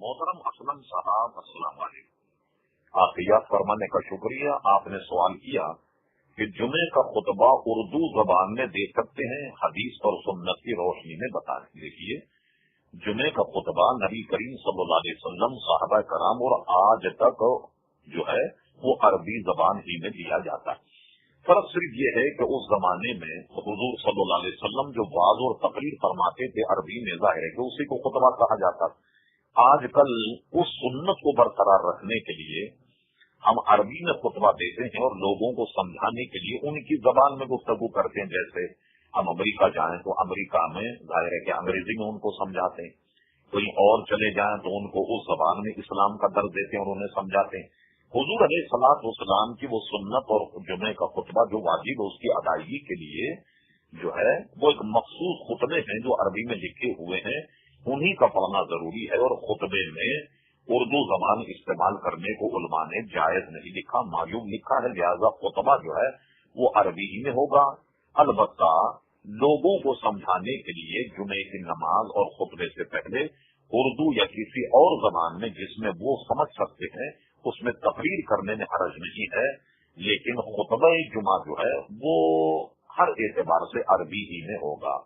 محترم اسلم صاحب السلام علیکم، عافیت فرمانے کا شکریہ۔ آپ نے سوال کیا کہ جمعے کا خطبہ اردو زبان میں دے سکتے ہیں؟ حدیث اور سنت کی روشنی میں بتائیں۔ دیکھیے، جمعے کا خطبہ نبی کریم صلی اللہ علیہ وسلم، صحابہ کرام اور آج تک جو ہے وہ عربی زبان ہی میں دیا جاتا ہے۔ فرق صرف یہ ہے کہ اس زمانے میں حضور صلی اللہ علیہ وسلم جو واعظ اور تقریر فرماتے تھے عربی میں، ظاہر ہے کہ اسی کو خطبہ کہا جاتا تھا۔ آج کل اس سنت کو برقرار رکھنے کے لیے ہم عربی میں خطبہ دیتے ہیں اور لوگوں کو سمجھانے کے لیے ان کی زبان میں گفتگو کرتے ہیں۔ جیسے ہم امریکہ جائیں تو امریکہ میں ظاہر ہے کہ انگریزی میں ان کو سمجھاتے ہیں، کہیں اور چلے جائیں تو ان کو اس زبان میں اسلام کا درس دیتے ہیں اور انہیں سمجھاتے ہیں۔ حضور علیہ الصلوۃ والسلام کی وہ سنت اور جمعے کا خطبہ جو واجب ہے اس کی ادائیگی کے لیے جو ہے وہ ایک مخصوص خطبے ہیں جو عربی میں لکھے ہوئے ہیں، انہی کا پڑھنا ضروری ہے۔ اور خطبے میں اردو زبان استعمال کرنے کو علماء نے جائز نہیں لکھا، معیوب لکھا ہے، لہذا خطبہ جو ہے وہ عربی ہی میں ہوگا۔ البتہ لوگوں کو سمجھانے کے لیے جمعے کی نماز اور خطبے سے پہلے اردو یا کسی اور زبان میں جس میں وہ سمجھ سکتے ہیں اس میں تقریر کرنے میں حرج نہیں ہے، لیکن خطبہ جمعہ جو ہے وہ ہر اعتبار سے عربی ہی میں ہوگا۔